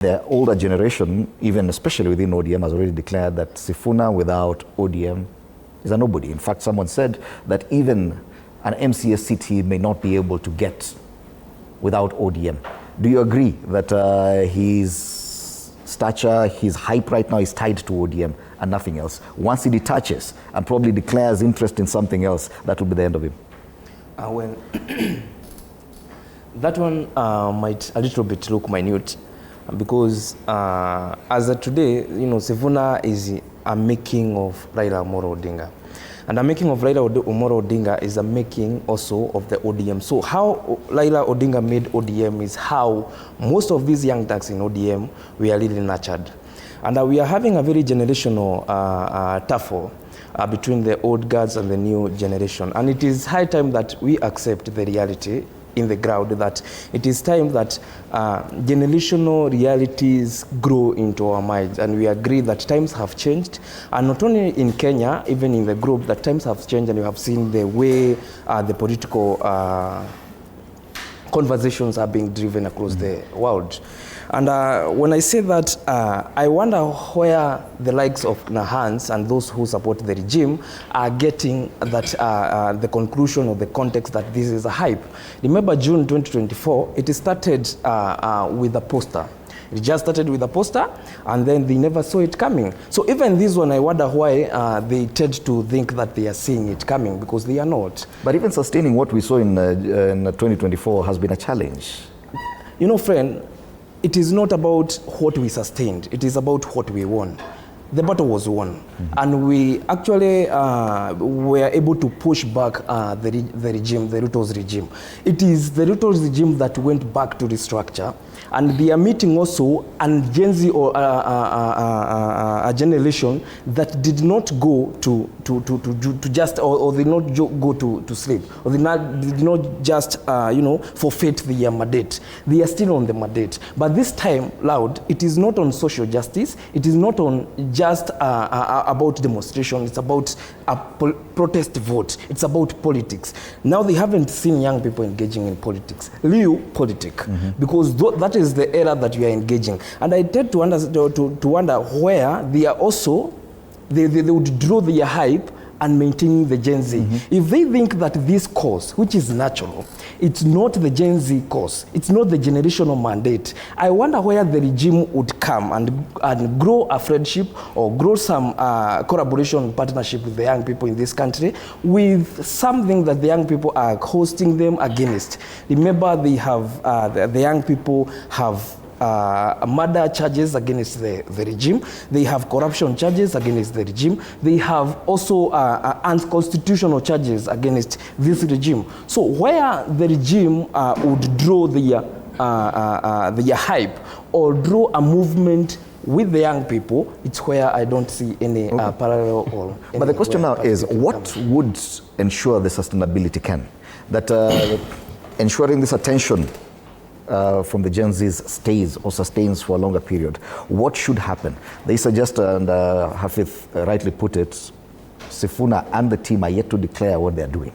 The older generation, even especially within ODM, has already declared that Sifuna without ODM is a nobody. In fact, someone said that even an MCS seat may not be able to get without ODM. Do you agree that his stature, his hype right now is tied to ODM and nothing else? Once he detaches and probably declares interest in something else, that will be the end of him. Well, that one might a little bit look minute, because as of today, Sifuna is a making of Raila Amolo Odinga. And the making of Raila Amolo Odinga is a making also of the ODM. So how Raila Odinga made ODM is how most of these young thugs in ODM were really nurtured. And we are having a very generational tussle between the old guards and the new generation. And it is high time that we accept the reality in the ground, that it is time that generational realities grow into our minds, and we agree that times have changed, and not only in Kenya, even in the group, that times have changed, and you have seen the way the political conversations are being driven across the world. And when I say that, I wonder where the likes of Nahans and those who support the regime are getting that the conclusion or the context that this is a hype. Remember June 2024, it started with a poster. It just started with a poster, and then they never saw it coming. So even this one, I wonder why they tend to think that they are seeing it coming, because they are not. But even sustaining what we saw in 2024 has been a challenge. Friend, it is not about what we sustained. It is about what we won. The battle was won. And we actually were able to push back the regime, the Ruto's regime. It is the Ruto's regime that went back to restructure. And they are meeting also a Gen Z or a generation that did not go to just, or did not go to sleep, or did not just, forfeit the mandate. They are still on the mandate. But this time, loud, it is not on social justice. It is not on just about demonstration. It's about a protest vote. It's about politics. Now they haven't seen young people engaging in politics. Real politics. Because that is the era that we are engaging. And I tend to wonder where they are also, they would draw their hype and maintaining the Gen Z. If they think that this cause, which is natural, it's not the Gen Z cause, it's not the generational mandate, I wonder where the regime would come and grow a friendship or grow some collaboration partnership with the young people in this country, with something that the young people are hosting them against. Remember, they have the young people have murder charges against the regime. They have corruption charges against the regime. They have also unconstitutional charges against this regime. So where the regime would draw the hype or draw a movement with the young people, it's where I don't see any parallel. Or but the question now is, what would ensure the sustainability can? That ensuring this attention from the Gen Z's stays or sustains for a longer period. What should happen? They suggest, and Hafith rightly put it, Sifuna and the team are yet to declare what they're doing.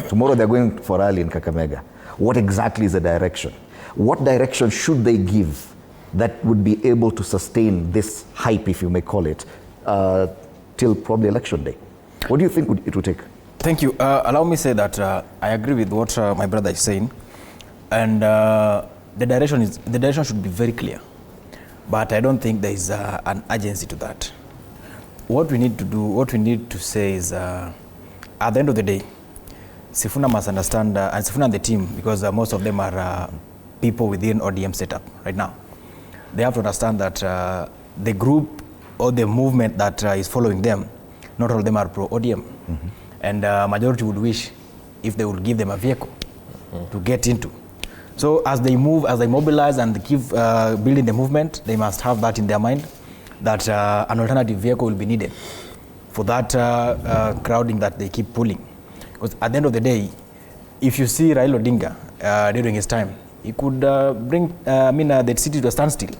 Tomorrow they're going for rally in Kakamega. What exactly is the direction? What direction should they give that would be able to sustain this hype, if you may call it, till probably election day? What do you think it would take? Thank you. Allow me say that I agree with what my brother is saying. And the direction should be very clear, but I don't think there is an urgency to that. What we need to do, what we need to say is, at the end of the day, Sifuna must understand, and Sifuna and the team, because most of them are people within ODM setup right now. They have to understand that the group or the movement that is following them, not all of them are pro-ODM. And majority would wish if they would give them a vehicle to get into. So as they move, as they mobilize and keep building the movement, they must have that in their mind, that an alternative vehicle will be needed for that crowding that they keep pulling. Because at the end of the day, if you see Raila Odinga during his time, he could bring the city to a standstill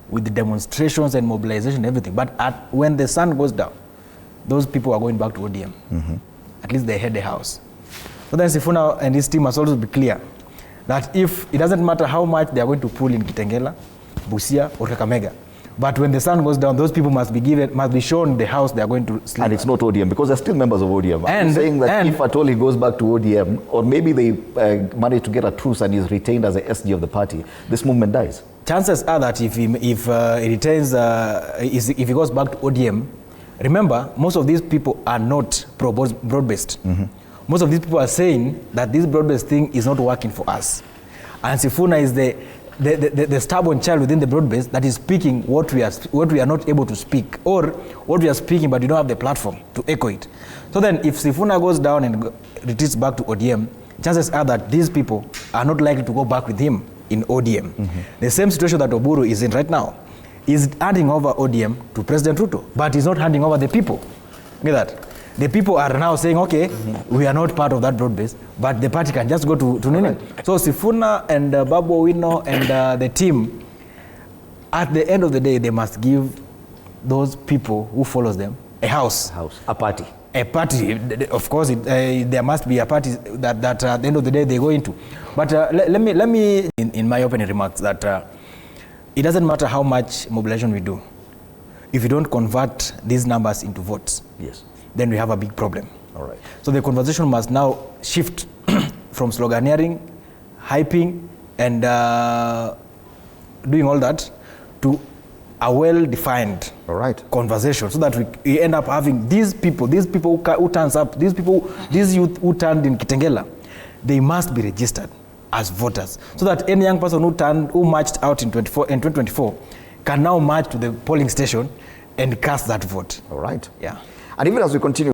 with the demonstrations and mobilization and everything. But when the sun goes down, those people are going back to ODM. At least they had the house. So then Sifuna and his team must also be clear that if it doesn't matter how much they are going to pull in Kitengela, Busia, or Kakamega. But when the sun goes down, those people must be shown the house they are going to sleep. And it's not ODM, because they're still members of ODM. I'm saying that if at all he goes back to ODM, or maybe they manage to get a truce and is retained as a SG of the party, this movement dies. Chances are that if he retains, if he goes back to ODM, remember, most of these people are not broad-based. Most of these people are saying that this broad-based thing is not working for us. And Sifuna is the stubborn child within the broad base that is speaking what we are not able to speak, or what we are speaking but we don't have the platform to echo it. So then if Sifuna goes down and retreats back to ODM, chances are that these people are not likely to go back with him in ODM. The same situation that Oburu is in right now is handing over ODM to President Ruto, but he's not handing over the people. Get that? The people are now saying, okay, we are not part of that broad base, but the party can just go to Nene. Right. So Sifuna and Babu Owino and the team, at the end of the day, they must give those people who follows them a house. A party. A party. Of course, there must be a party that at the end of the day they go into. But let me in my opening remarks, that it doesn't matter how much mobilization we do. If you don't convert these numbers into votes, yes, then we have a big problem. All right. So the conversation must now shift from sloganeering, hyping, and doing all that to a well-defined conversation, so that we end up having these people who turns up, these youth who turned in Kitengela, they must be registered as voters, so that any young person who marched out in 2024 can now march to the polling station and cast that vote. All right. Yeah. And even as we continue